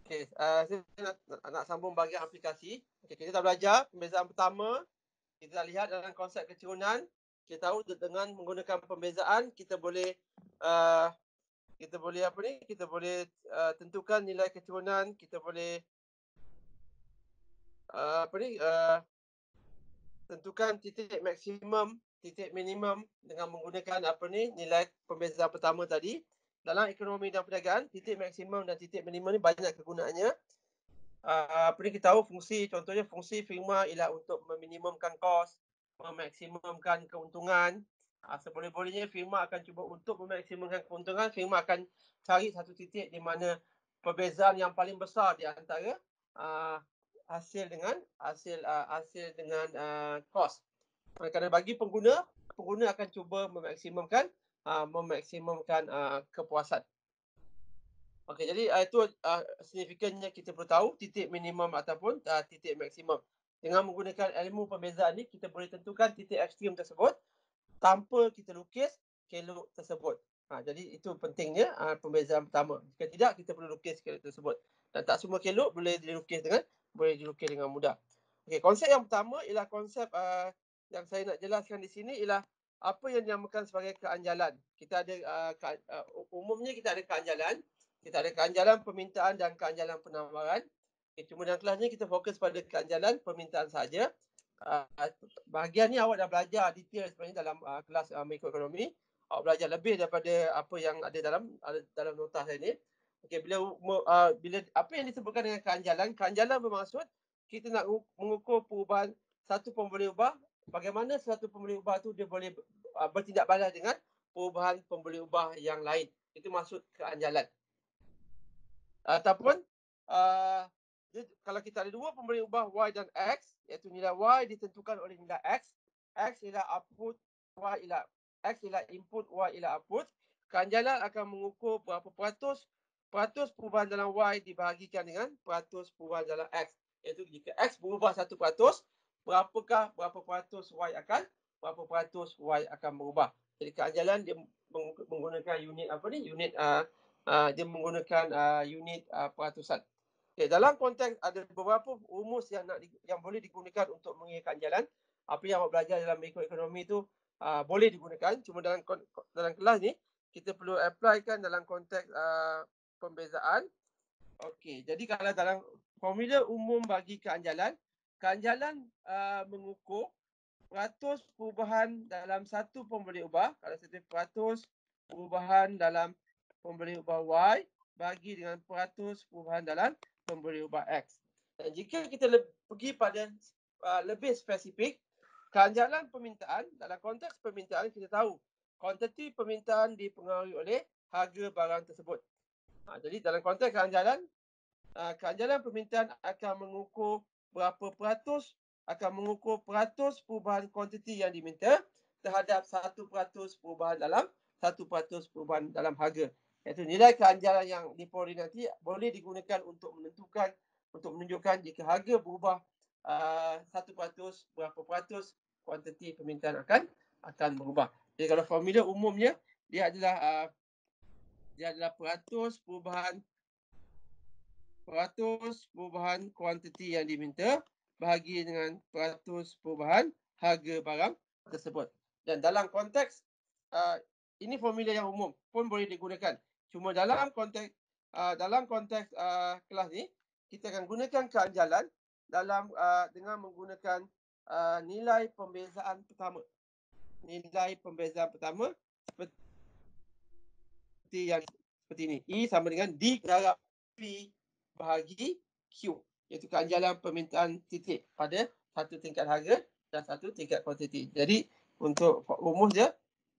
Okey, saya nak sambung bahagian aplikasi. Okey, kita dah belajar pembezaan pertama. Kita dah lihat dalam konsep keturunan. Kita tahu dengan menggunakan pembezaan kita boleh tentukan nilai keturunan, kita boleh tentukan titik maksimum, titik minimum dengan menggunakan nilai pembezaan pertama tadi. Dalam ekonomi dan perniagaan, titik maksimum dan titik minimum ni banyak kegunaannya. Kita tahu contohnya fungsi firma ialah untuk meminimumkan kos, memaksimumkan keuntungan. Seboleh-bolehnya firma akan cuba untuk memaksimumkan keuntungan, firma akan cari satu titik di mana perbezaan yang paling besar di antara hasil dengan kos. Kerana bagi pengguna akan cuba memaksimumkan kepuasan. Okey, jadi itu signifikannya kita perlu tahu titik minimum ataupun titik maksimum. Dengan menggunakan ilmu pembezaan ni, kita boleh tentukan titik ekstrim tersebut tanpa kita lukis kelok tersebut. Jadi itu pentingnya pembezaan pertama. Jika tidak, kita perlu lukis kelok tersebut. Dan tak semua kelok boleh dilukis dengan mudah. Okey, konsep yang pertama ialah konsep yang saya nak jelaskan di sini ialah apa yang dinamakan sebagai keanjalan. Kita ada umumnya kita ada keanjalan. Kita ada keanjalan permintaan dan keanjalan penawaran. Okay, cuma dalam kelas ni kita fokus pada keanjalan permintaan saja. Bahagian ni awak dah belajar detail sebenarnya dalam kelas mikroekonomi. Awak belajar lebih daripada apa yang ada dalam nota saya ni. Okey, bila apa yang disebutkan dengan keanjalan bermaksud kita nak mengukur perubahan satu pembeli ubah, bagaimana satu pembeli ubah tu dia boleh bertindak balas dengan perubahan pembeli ubah yang lain. Itu maksud keanjalan. Ataupun kalau kita ada dua pemberi ubah Y dan X, iaitu nilai Y ditentukan oleh nilai X, X ialah output, X ialah input, Y ialah output, keanjalan akan mengukur berapa peratus perubahan dalam Y dibahagikan dengan peratus perubahan dalam X. Iaitu jika X berubah 1%, berapa peratus Y akan berubah. Jadi keanjalan dia menggunakan unit dia menggunakan unit peratusan. Okay, dalam konteks ada beberapa rumus yang boleh digunakan untuk mengira keanjalan. Apa yang awak belajar dalam mikroekonomi tu boleh digunakan. Cuma dalam kelas ni kita perlu applykan dalam konteks pembezaan. Okey, jadi kalau dalam formula umum bagi keanjalan mengukur peratus perubahan dalam satu pembeli ubah. Kalau satu peratus perubahan dalam pembeli ubah Y bagi dengan peratus perubahan dalam pembeli ubah X. Dan jika kita pergi pada lebih spesifik, keanjalan permintaan, dalam konteks permintaan kita tahu kuantiti permintaan dipengaruhi oleh harga barang tersebut. Jadi dalam konteks keanjalan permintaan akan mengukur berapa peratus perubahan kuantiti yang diminta terhadap 1% perubahan dalam harga. Iaitu nilai keanjalan yang diperoleh nanti boleh digunakan untuk menunjukkan jika harga berubah 1%, berapa peratus kuantiti permintaan akan berubah. Jadi kalau formula umumnya dia adalah peratus perubahan kuantiti yang diminta bahagi dengan peratus perubahan harga barang tersebut. Dan dalam konteks ini formula yang umum pun boleh digunakan. Cuma dalam konteks kelas ni kita akan gunakan keanjalan dengan menggunakan nilai pembezaan pertama. Nilai pembezaan pertama seperti ini. E sama dengan D darab P bahagi Q. Iaitu keanjalan permintaan titik pada satu tingkat harga dan satu tingkat kuantiti. Jadi untuk rumus dia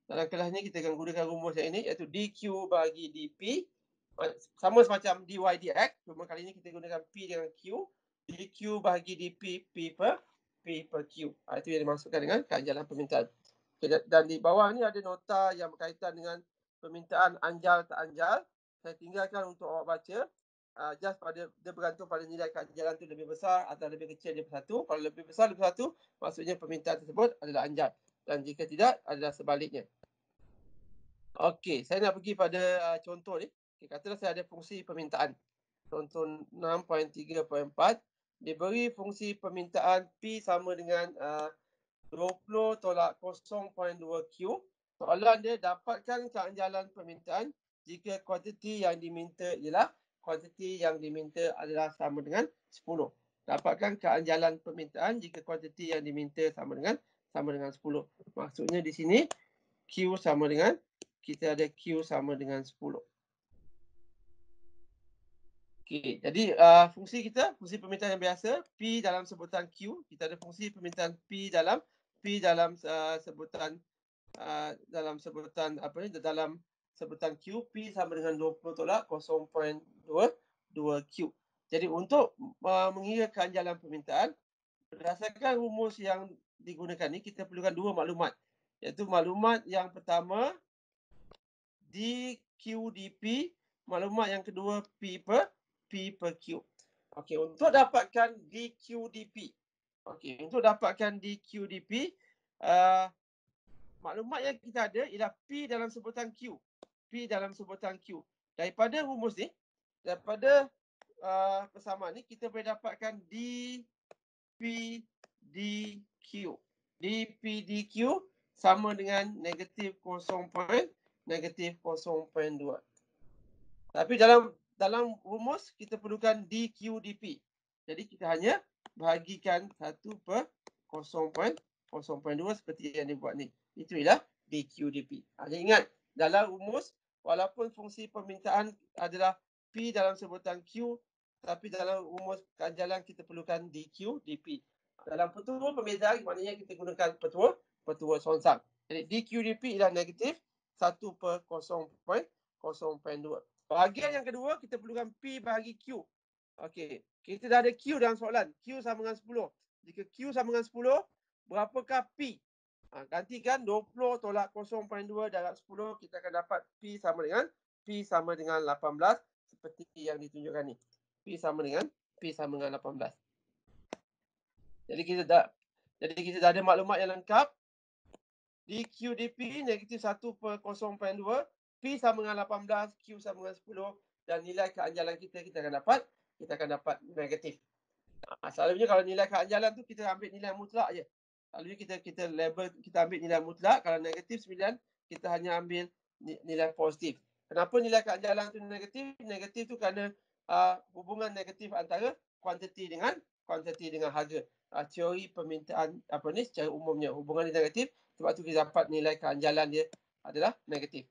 dalam kelas ni kita akan gunakan rumus yang ini iaitu DQ bahagi DP. Sama semacam DY DX. Cuma kali ni kita gunakan P dengan Q. DQ bahagi DP P per Q. Itu yang dimaksudkan dengan keanjalan permintaan. Okay, dan di bawah ni ada nota yang berkaitan dengan permintaan anjal tak anjal. Saya tinggalkan untuk awak baca. Dia bergantung pada nilai keanjalan tu lebih besar atau lebih kecil daripada 1. Kalau lebih besar daripada 1, maksudnya permintaan tersebut adalah anjal. Dan jika tidak, adalah sebaliknya. Okey, saya nak pergi pada contoh ni. Katakanlah saya ada fungsi permintaan. Contoh 6.3.4. Diberi fungsi permintaan P sama dengan 20 tolak 0.2 Q. Soalan dia, dapatkan keanjalan permintaan jika kuantiti yang diminta ialah kuantiti yang diminta adalah sama dengan 10. Dapatkan keanjalan permintaan jika kuantiti yang diminta sama dengan 10. Maksudnya di sini Q sama dengan, kita ada Q sama dengan 10. Okey, jadi fungsi kita, fungsi permintaan yang biasa, P dalam sebutan Q. Kita ada fungsi permintaan P dalam sebutan dalam sebutan Q. P sama dengan 20 tolak 0.22 Q. Jadi untuk mengira keanjalan permintaan, berdasarkan rumus yang digunakan ni, kita perlukan dua maklumat. Iaitu maklumat yang pertama dQ/dP, maklumat yang kedua P per Q. Okey, untuk dapatkan dQ/dP. Okey, untuk dapatkan dQ/dP, maklumat yang kita ada ialah P dalam sebutan Q. P dalam sebutan Q. Daripada rumus ni, daripada persamaan ni, kita boleh dapatkan dP dQ. dP dQ sama dengan negatif 0.2. Tapi dalam rumus kita perlukan dQ/dP. Jadi kita hanya bahagikan 1 per 0.2 seperti yang dibuat ni. Itu ialah dQ/dP. Jadi ingat, dalam rumus walaupun fungsi permintaan adalah P dalam sebutan Q, tapi dalam rumus keanjalan kita perlukan dQ/dP. Dalam pertua pembezaan maknanya kita gunakan pertua songsang. Jadi dQ/dP ialah negatif 1 per 0.2. Bahagian yang kedua, kita perlukan P bahagi Q. Okey, kita dah ada Q dalam soalan. Q sama dengan 10. Jika Q sama dengan 10, berapakah P? Gantikan 20 tolak 0.2 darab 10, kita akan dapat P sama dengan 18 seperti yang ditunjukkan ni. P sama dengan 18. Jadi kita dah ada maklumat yang lengkap. dQ/dP negatif 1 per 0.2. P sama dengan 18, Q sama dengan 10, dan nilai keanjalan kita akan dapat negatif. Selalunya kalau nilai keanjalan tu kita ambil nilai mutlak je. Selalunya kita label, kita ambil nilai mutlak. Kalau negatif 9, kita hanya ambil nilai positif. Kenapa nilai keanjalan tu negatif? Negatif tu kerana hubungan negatif antara kuantiti dengan harga. Teori permintaan secara umumnya hubungan dia negatif, sebab tu kita dapat nilai keanjalan dia adalah negatif.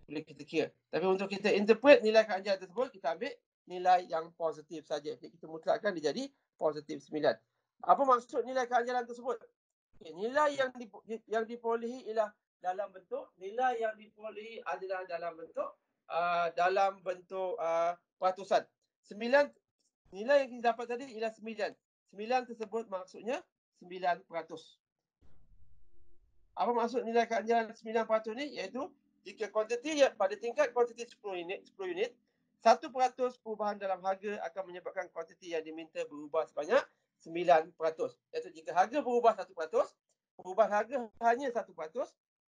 Boleh kita kira. Tapi untuk kita interpret nilai keanjalan tersebut, kita ambil nilai yang positif saja. Jadi kita mutlakkan dia jadi positif 9. Apa maksud nilai keanjalan tersebut? Okay, nilai yang diperolehi ialah dalam bentuk, nilai yang diperolehi adalah dalam bentuk peratusan. 9, nilai yang kita dapat tadi ialah 9. 9 tersebut maksudnya 9%. Apa maksud nilai keanjalan 9% ni? Iaitu jika kuantiti pada tingkat kuantiti 10 unit, 1% perubahan dalam harga akan menyebabkan kuantiti yang diminta berubah sebanyak 9%. Iaitu jika harga berubah 1%, perubahan harga hanya 1%,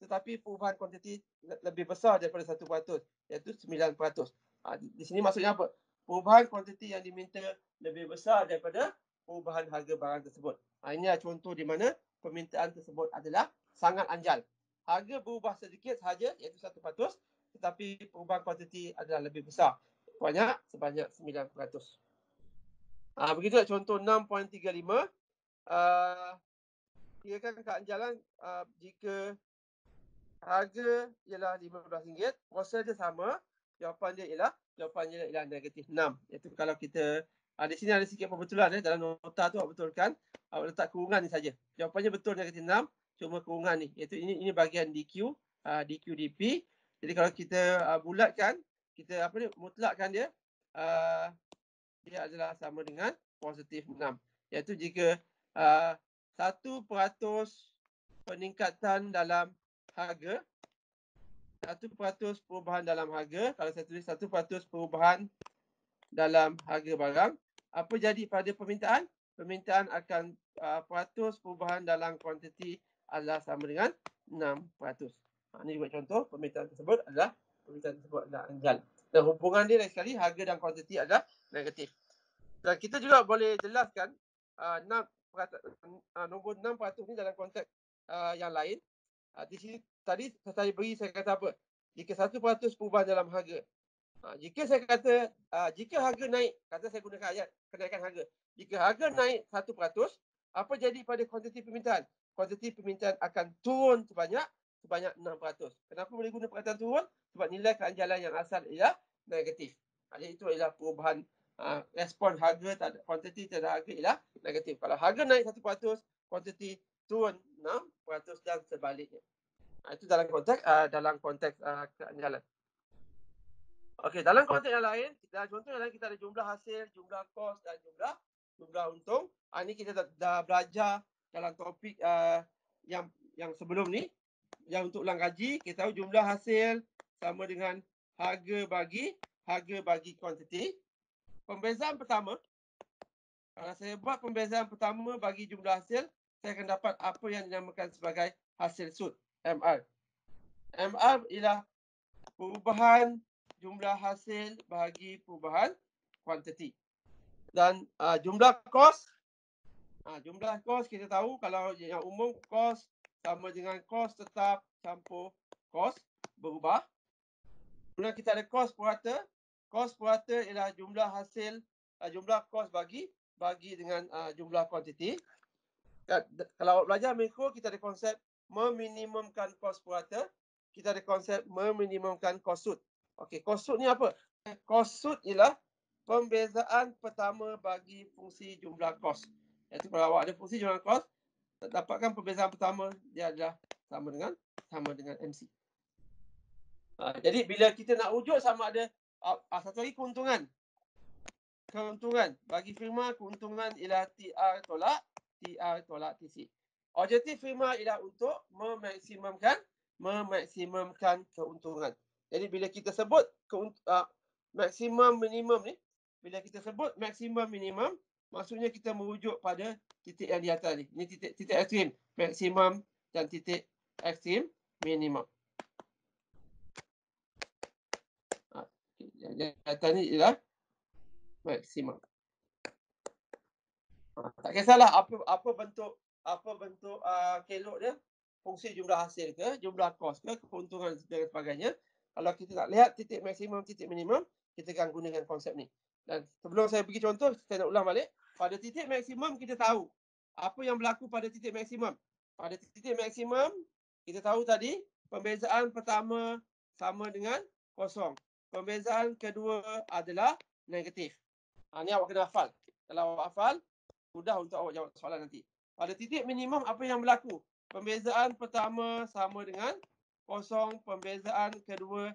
tetapi perubahan kuantiti lebih besar daripada 1%, iaitu 9%. Di sini maksudnya apa? Perubahan kuantiti yang diminta lebih besar daripada perubahan harga barang tersebut. Ini adalah contoh di mana permintaan tersebut adalah sangat anjal. Harga berubah sedikit sahaja, iaitu 1%, tetapi perubahan kuantiti adalah lebih besar, sebanyak 9%. Begitu contoh 6.35. Kirakan keanjalan jika harga ialah RM15, proses dia sama, jawapannya ialah negatif 6. Iaitu kalau kita di sini ada sikit perbetulan dalam nota tu awak betulkan, awak letak kurungan ni saja. Jawapannya betul negatif 6, cuma kurungan ni, iaitu ini bahagian dQ/dP. Jadi kalau kita bulatkan, kita mutlakkan dia, dia adalah sama dengan positif 6. Iaitu jika 1% peningkatan dalam harga, 1% perubahan dalam harga, kalau saya tulis 1% perubahan dalam harga barang, apa jadi pada permintaan? Permintaan akan peratus perubahan dalam kuantiti adalah sama dengan 6%. Ini juga contoh permintaan tersebut adalah anjal. Dan hubungan dia lain sekali, harga dan kuantiti adalah negatif. Dan kita juga boleh jelaskan 6 nombor 6% ni dalam konteks yang lain. Di sini tadi saya kata apa? Jika 1% perubahan dalam harga. Jika saya kata jika harga naik, kata saya gunakan ayat kenaikan harga. Jika harga naik 1%, apa jadi pada kuantiti permintaan? Kuantiti permintaan akan turun sebanyak 6%. Kenapa boleh guna perkataan turun? Sebab nilai keanjalan yang asal ialah negatif. Jadi itu ialah perubahan respon harga terhadap kuantiti terhadap harga ialah negatif. Kalau harga naik 1%, kuantiti turun 6% dan sebaliknya. Itu dalam konteks keanjalan. Okey, dalam konteks yang lain, contoh yang lain kita ada jumlah hasil, jumlah kos dan jumlah untung. Ini kita dah belajar dalam topik yang sebelum ni. Yang untuk ulang kaji, kita tahu jumlah hasil sama dengan harga bagi kuantiti. Pembezaan pertama, kalau saya buat pembezaan pertama bagi jumlah hasil, saya akan dapat apa yang dinamakan sebagai hasil sud, MR. MR ialah perubahan jumlah hasil bagi perubahan kuantiti. Dan jumlah kos kita tahu kalau yang umum kos sama dengan kos tetap campur kos berubah. Kemudian kita ada kos purata. Kos purata ialah jumlah hasil, jumlah kos bagi dengan jumlah kuantiti. Kalau belajar mikro, kita ada konsep meminimumkan kos purata. Kita ada konsep meminimumkan kos sud. Okey, kos sud ni apa? Kos sud ialah pembezaan pertama bagi fungsi jumlah kos. Iaitu kalau awak ada fungsi jumlah kos, dapatkan pembezaan pertama dia adalah sama dengan MC. Jadi bila kita nak rujuk sama ada satu lagi keuntungan. Keuntungan bagi firma, keuntungan ialah TR tolak TC. Objektif firma ialah untuk memaksimumkan keuntungan. Jadi bila kita sebut maksimum minimum ni, bila kita sebut maksimum minimum, maksudnya kita merujuk pada titik yang di atas ni. Ini titik ekstrim, maksimum dan titik ekstrim minimum. Yang atas ni ialah maksimum. Tak kisahlah apa bentuk kelok dia, fungsi jumlah hasil ke, jumlah kos ke, keuntungan dan sebagainya. Kalau kita nak lihat titik maksimum, titik minimum, kita akan gunakan konsep ni. Dan sebelum saya bagi contoh, saya nak ulang balik. Pada titik maksimum kita tahu apa yang berlaku pada titik maksimum. Pada titik maksimum kita tahu tadi pembezaan pertama sama dengan kosong. Pembezaan kedua adalah negatif. Ni awak kena hafal. Kalau awak hafal, mudah untuk awak jawab soalan nanti. Pada titik minimum apa yang berlaku? Pembezaan pertama sama dengan kosong, pembezaan kedua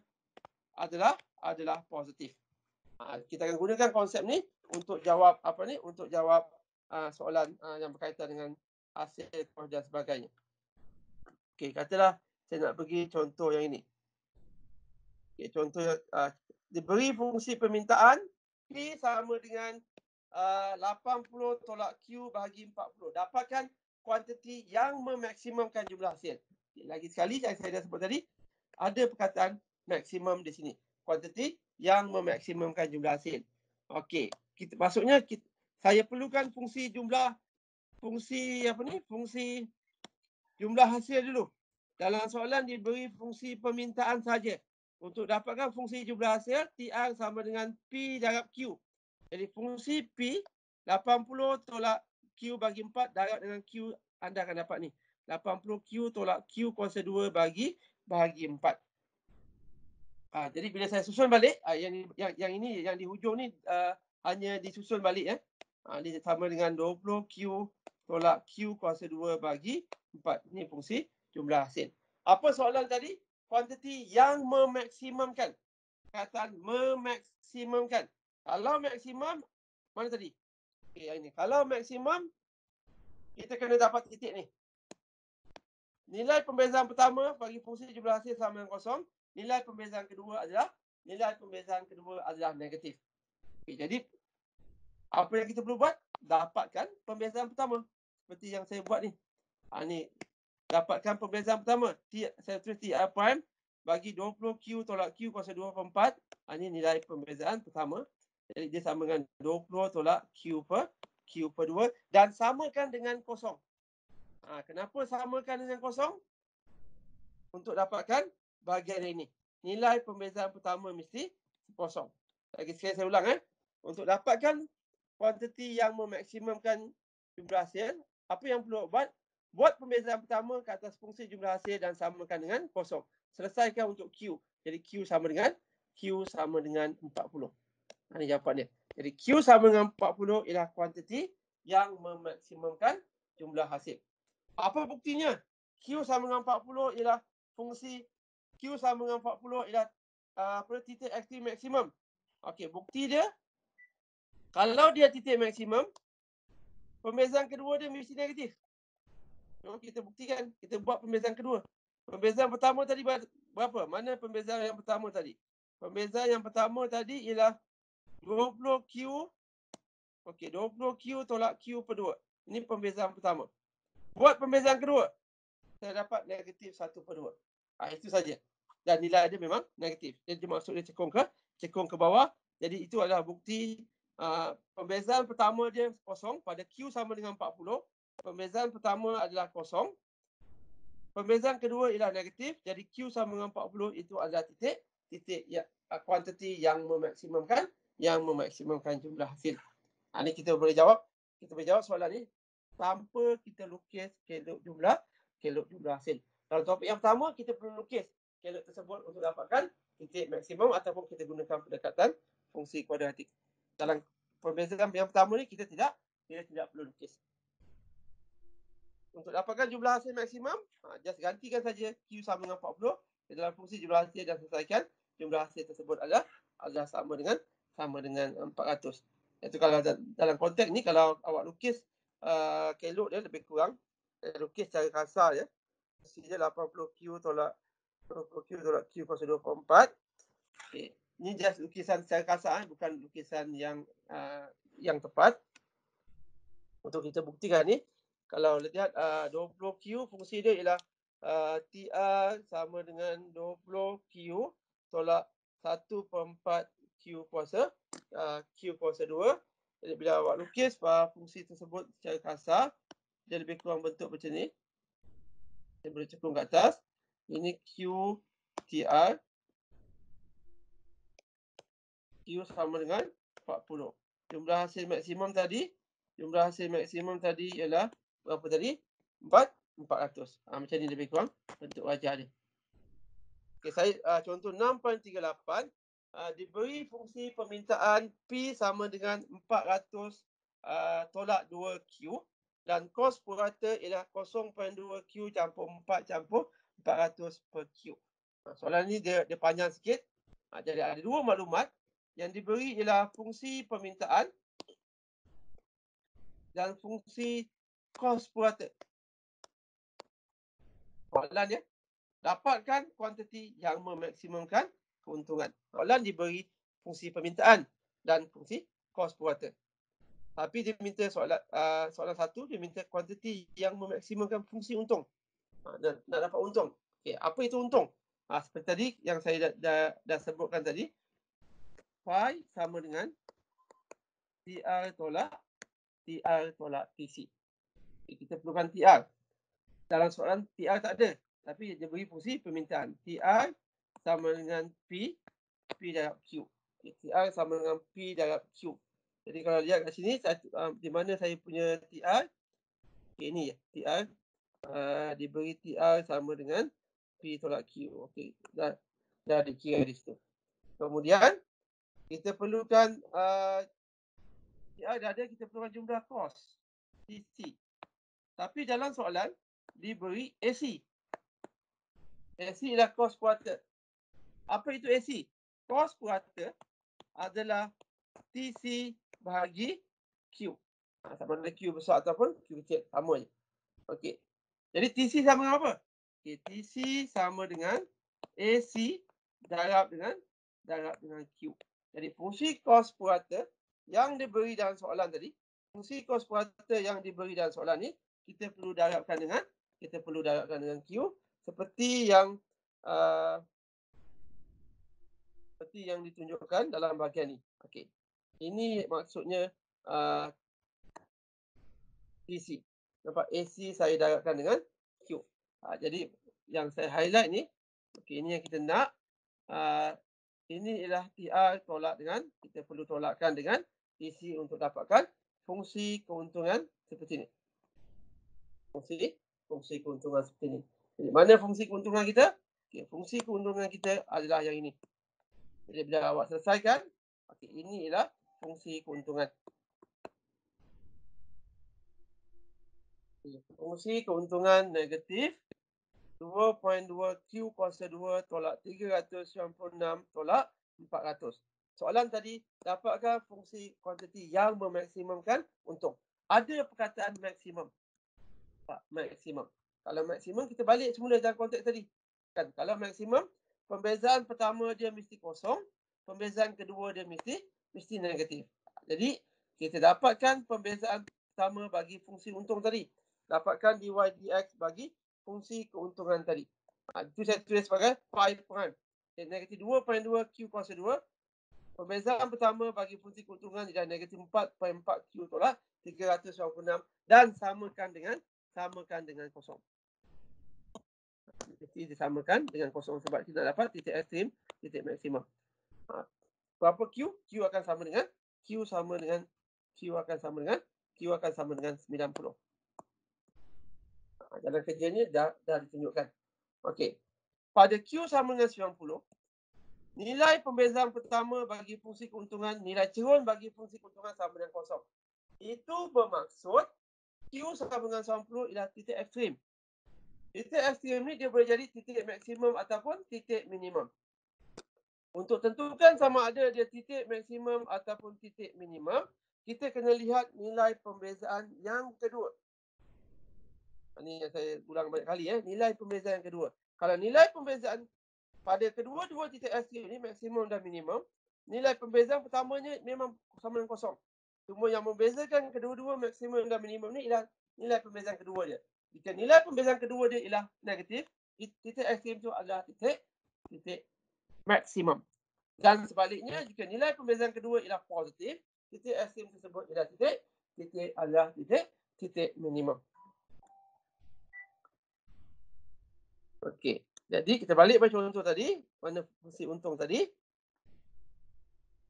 adalah positif. Kita akan gunakan konsep ni untuk jawab untuk jawab soalan yang berkaitan dengan hasil kos dan sebagainya. Okey, katalah saya nak bagi contoh yang ini. Okey, contoh diberi fungsi permintaan P sama dengan 80 tolak Q bahagi 40. Dapatkan kuantiti yang memaksimumkan jumlah hasil. Lagi sekali, saya dah sebut tadi, ada perkataan maksimum di sini. Kuantiti yang memaksimumkan jumlah hasil. Okey, maksudnya saya perlukan fungsi jumlah hasil dulu. Dalam soalan diberi fungsi permintaan saja. Untuk dapatkan fungsi jumlah hasil, TR sama dengan P darab Q. Jadi fungsi P 80 tolak Q bagi 4 darab dengan Q, anda akan dapat ni. 80 Q tolak Q kuasa 2 bagi 4. Jadi bila saya susun balik, yang ini yang di hujung ni hanya disusun balik dia sama dengan 20 Q tolak Q kuasa 2 bagi 4. Ini fungsi jumlah hasil. Apa soalan tadi? Kuantiti yang memaksimumkan. Perkataan memaksimumkan. Kalau maksimum, mana tadi? Okey, yang ini. Kalau maksimum, kita kena dapat titik ni. Nilai pembezaan pertama bagi fungsi jumlah hasil sama dengan kosong. Nilai pembezaan kedua adalah negatif. Okey, jadi apa yang kita perlu buat? Dapatkan pembezaan pertama. Seperti yang saya buat ni. Ni. Dapatkan pembezaan pertama. Saya tulis TR prime bagi 20Q tolak Q kuasa 2/4. Ini nilai pembezaan pertama. Jadi dia sama dengan 20 tolak Q per 2 dan samakan dengan kosong. Kenapa samakan dengan kosong? Untuk dapatkan bahagian ini. Nilai pembezaan pertama mesti kosong. Lagi sekali saya ulang. Untuk dapatkan kuantiti yang memaksimumkan jumlah hasil, apa yang perlu buat? Buat pembezaan pertama ke atas fungsi jumlah hasil dan samakan dengan kosong. Selesaikan untuk Q. Jadi Q sama dengan 40. Ini jawapan dia. Jadi Q sama dengan 40 ialah kuantiti yang memaksimumkan jumlah hasil. Apa buktinya? Q sama dengan 40 ialah fungsi Q sama dengan 40 ialah titik ekstrim maksimum. Okey, bukti dia kalau dia titik maksimum, pembezaan kedua dia mesti negatif. Kita buktikan, kita buat pembezaan kedua. Pembezaan pertama tadi berapa? Mana pembezaan yang pertama tadi? Pembezaan yang pertama tadi ialah 20Q. Okey, 20Q tolak Q per 2. Ini pembezaan pertama. Buat pembezaan kedua. Saya dapat negatif 1/2. Itu saja. Dan nilai dia memang negatif. Jadi maksud dia cekung ke bawah. Jadi itu adalah bukti pembezaan pertama dia kosong pada Q sama dengan 40. Pembezaan pertama adalah kosong. Pembezaan kedua ialah negatif. Jadi Q sama dengan 40 itu adalah titik kuantiti yang memaksimumkan jumlah hasil. Ini kita boleh jawab soalan ni tanpa kita lukis kelok jumlah hasil. Dalam topik yang pertama kita perlu lukis kelok tersebut untuk dapatkan titik maksimum ataupun kita gunakan pendekatan fungsi kuadratik. Dalam pembezaan yang pertama ni kita tidak perlu lukis. Untuk dapatkan jumlah hasil maksimum, just gantikan saja Q sama dengan 40 dalam fungsi jumlah hasil dan selesaikan. Jumlah hasil tersebut adalah sama dengan 400. Itu kalau dalam konteks ni, kalau awak lukis kelok dia lebih kurang, lukis secara kasar je. Dia 80Q tolak Q kuasa 2/4. Okay. Ini just lukisan secara kasar, bukan lukisan yang tepat. Untuk kita buktikan ni, kalau lihat 20Q, fungsi dia ialah TR sama dengan 20Q tolak 1/4 Q kuasa 2. Jadi bila awak lukis fungsi tersebut secara kasar, dia lebih kurang bentuk macam ni. Saya boleh cekung ke atas. Ini Q TR. Q sama dengan 40. Jumlah hasil maksimum tadi ialah berapa tadi? 400. Macam ni lebih kurang bentuk wajah dia. Okay, saya contoh 6.38. Diberi fungsi permintaan P sama dengan 400 tolak 2Q dan kos purata ialah 0.2Q campur 4 campur 400 per Q. Soalan ni dia panjang sikit. Jadi ada dua maklumat. Yang diberi ialah fungsi permintaan dan fungsi kos purata. Soalan dia, dapatkan kuantiti yang memaksimumkan keuntungan. Soalan diberi fungsi permintaan dan fungsi kos purata. Tapi dia minta soalan satu, dia minta kuantiti yang memaksimumkan fungsi untung. Nak dapat untung. Okay, apa itu untung? Seperti tadi yang saya dah sebutkan tadi. Phi sama dengan TR tolak TC. Kita perlukan TR. Dalam soalan TR tak ada. Tapi dia beri fungsi permintaan. TR sama dengan P darab Q. TR sama dengan P darab Q. Jadi kalau lihat kat sini, di mana saya punya TR. Ini ya, TR. Diberi TR sama dengan P tolak Q. Dah dikira di situ. Kemudian, kita perlukan dah ada, kita perlukan jumlah kos TC. Tapi dalam soalan diberi AC. AC ialah kos purata. Apa itu AC? Kos purata adalah TC bahagi Q. Sama ada Q besar ataupun Q kecil, sama je. Okey. Jadi TC sama dengan apa? TC sama dengan AC darab dengan Q. Jadi fungsi kos purata yang diberi dalam soalan tadi, ni kita perlu darabkan dengan Q seperti yang seperti yang ditunjukkan dalam bahagian ni. Okey. Ini maksudnya DC. Nampak AC saya darabkan dengan Q. Jadi yang saya highlight ni, okey, ini yang kita nak. Ini ialah TR tolak dengan, kita perlu tolakkan dengan DC untuk dapatkan fungsi keuntungan seperti ni. Fungsi keuntungan seperti ni. Jadi mana fungsi keuntungan kita? Okey, fungsi keuntungan kita adalah yang ini. Jadi bila awak selesaikan, okey, ini ialah fungsi keuntungan. Fungsi keuntungan negatif 2.2 Q kuasa 2 tolak 396 tolak 400. Soalan tadi, dapatkan fungsi kuantiti yang memaksimumkan untung. Ada perkataan maksimum. Maksimum. Kalau maksimum, kita balik semula dalam konteks tadi. Kan? Kalau maksimum, pembezaan pertama dia mesti kosong. Pembezaan kedua dia mesti negatif. Jadi, kita dapatkan pembezaan pertama bagi fungsi untung tadi. Dapatkan dy dx bagi fungsi keuntungan tadi. Itu saya tulis sebagai phi prime. Negatif 2.2 Q kuasa 2. Pembezaan pertama bagi fungsi keuntungan ialah negatif 4.4 Q tolak 396 dan samakan dengan kosong. Mesti disamakan dengan kosong sebab kita dapat titik ekstrim, titik maksimum. Berapa Q? Q akan sama dengan Q akan sama dengan 90. Jalan kerjanya dah ditunjukkan. Okey. Pada Q sama dengan 90, nilai pembezaan pertama bagi fungsi keuntungan, nilai cerun bagi fungsi keuntungan sama dengan kosong. Itu bermaksud Q sama dengan 90 ialah titik ekstrim. Titik ekstrim ni dia boleh jadi titik maksimum ataupun titik minimum. Untuk tentukan sama ada dia titik maksimum ataupun titik minimum, kita kena lihat nilai pembezaan yang kedua. Ini yang saya ulang banyak kali. Nilai pembezaan yang kedua. Kalau nilai pembezaan pada kedua-dua titik ekstrim ni, maksimum dan minimum, nilai pembezaan pertamanya memang sama dengan kosong. Cuma yang membezakan kedua-dua maksimum dan minimum ni ialah nilai pembezaan kedua dia. Jika nilai pembezaan kedua dia ialah negatif, titik ekstrim tu adalah titik maksimum. Dan sebaliknya, jika nilai pembezaan kedua ialah positif, titik ekstrim tersebut ialah titik minimum. Okey. Jadi kita balik pada contoh tadi, mana fungsi untung tadi.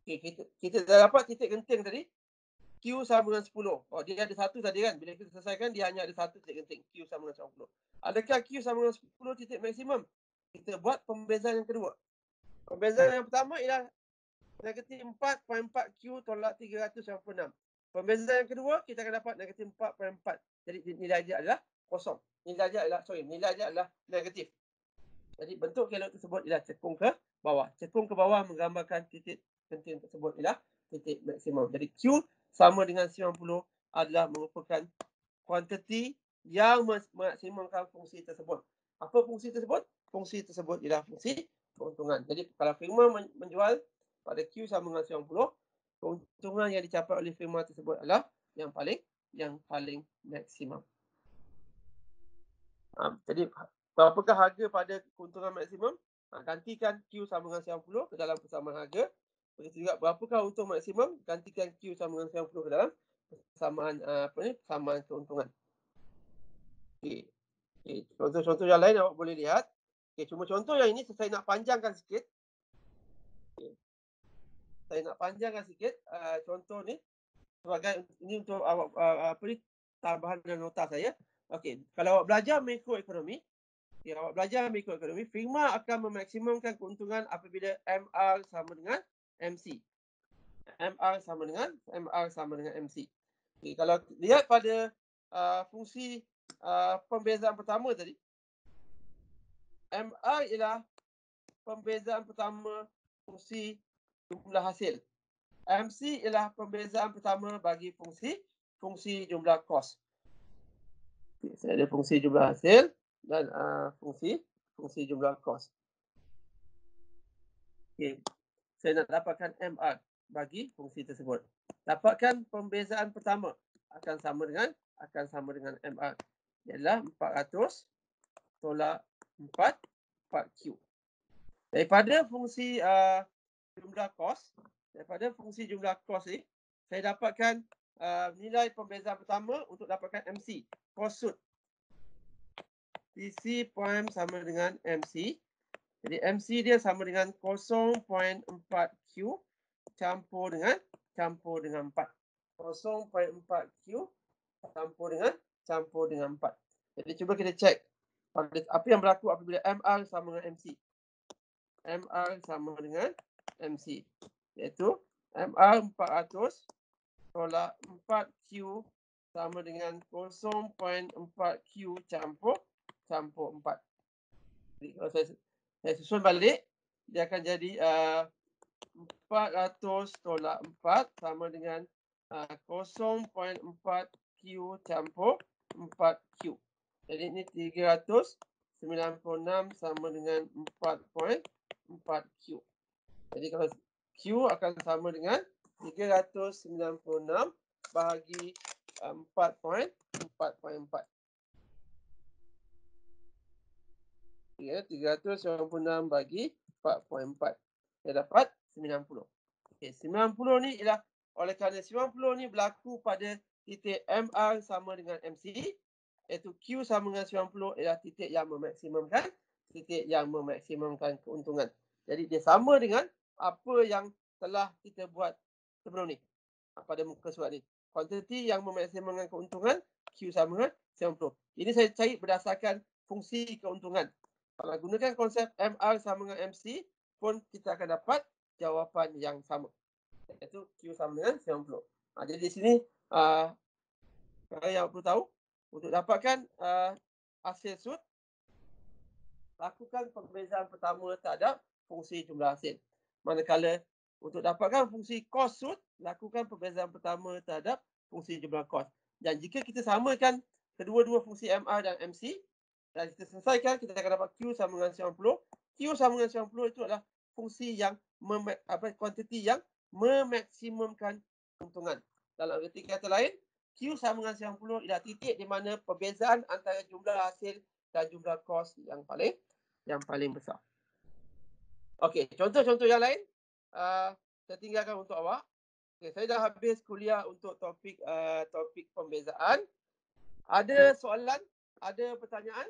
Okey, kita dah dapat titik genting tadi. Q sama dengan 10. Oh, dia ada satu tadi kan. Bila kita selesaikan, dia hanya ada satu titik genting. Q sama dengan 10. Adakah Q sama dengan 10 titik maksimum? Kita buat pembezaan yang kedua. Pembezaan yang pertama ialah negatif 4.4 Q tolak 396. Pembezaan yang kedua, kita akan dapat negatif 4.4. Jadi nilai dia adalah kosong. Nilai dia adalah negatif. Jadi bentuk kelok tersebut ialah cekung ke bawah. Cekung ke bawah menggambarkan titik genting tersebut ialah titik maksimum. Jadi Q sama dengan 90 adalah merupakan kuantiti yang memaksimumkan fungsi tersebut. Apa fungsi tersebut? Fungsi tersebut ialah fungsi keuntungan. Jadi kalau firma menjual pada Q sama dengan 90, keuntungan yang dicapai oleh firma tersebut adalah yang paling maksimum. Jadi berapakah harga pada keuntungan maksimum? Gantikan Q sama dengan 90 ke dalam persamaan harga. Begitu juga berapakah untung maksimum? Gantikan Q sama dengan 90 ke dalam persamaan keuntungan. Okey. Contoh-contoh yang lain awak boleh lihat. Cuma contoh yang ini saya nak panjangkan sikit. Saya nak panjangkan sikit contoh ni sebagai ini untuk awak tambahan dan nota saya. Okey, kalau awak belajar mikroekonomi, firma akan memaksimumkan keuntungan apabila MR sama dengan MC. MR sama dengan MC. Okay, kalau lihat pada fungsi pembezaan pertama tadi, MR ialah pembezaan pertama fungsi jumlah hasil. MC ialah pembezaan pertama bagi fungsi jumlah kos. Okay, saya ada fungsi jumlah hasil dan fungsi jumlah kos. Okay. Saya nak dapatkan MR bagi fungsi tersebut. Dapatkan pembezaan pertama akan sama dengan MR. Ialah 400 tolak 4Q. Daripada fungsi jumlah kos, daripada fungsi jumlah kos ni, saya dapatkan nilai pembezaan pertama untuk dapatkan MC, kos sud. TC prime sama dengan MC. Jadi MC dia sama dengan 0.4 Q campur dengan 4. 0.4 Q campur dengan 4. Jadi cuba kita cek apa yang berlaku apabila MR sama dengan MC. MR sama dengan MC, iaitu MR 400 tolak 4Q sama dengan 0.4 Q campur 4. Jadi kalau saya susun balik, dia akan jadi 400 tolak 4 sama dengan 0.4 Q campur 4Q. Jadi ini 396 sama dengan 4.4 Q. Jadi kalau Q akan sama dengan 396 bahagi 4.4. Ya, 396 bagi 4.4. Saya dapat 90. Okey, 90 ni ialah oleh kerana 90 ni berlaku pada titik MR sama dengan MC, iaitu Q sama dengan 90 ialah titik yang memaksimumkan keuntungan. Jadi dia sama dengan apa yang telah kita buat sebelum ni pada muka surat ni. Kuantiti yang memaksimumkan keuntungan Q sama dengan 90. Ini saya cari berdasarkan fungsi keuntungan. Kalau gunakan konsep MR sama dengan MC pun kita akan dapat jawapan yang sama, iaitu Q sama dengan 90. Jadi di sini yang perlu tahu, untuk dapatkan hasil sud, lakukan pembezaan pertama terhadap fungsi jumlah hasil. Manakala untuk dapatkan fungsi kos sud, lakukan pembezaan pertama terhadap fungsi jumlah kos. Dan jika kita samakan kedua-dua fungsi MR dan MC, dan kita selesaikan, kita akan dapat Q sama dengan 90. Q sama dengan 90 itu adalah fungsi yang kuantiti yang memaksimumkan keuntungan. Dalam erti kata lain, Q sama dengan 90 ialah titik di mana perbezaan antara jumlah hasil dan jumlah kos yang paling besar. Okey, contoh-contoh yang lain saya tinggalkan untuk awak. Okay, saya dah habis kuliah untuk topik pembezaan. Ada soalan? Ada pertanyaan?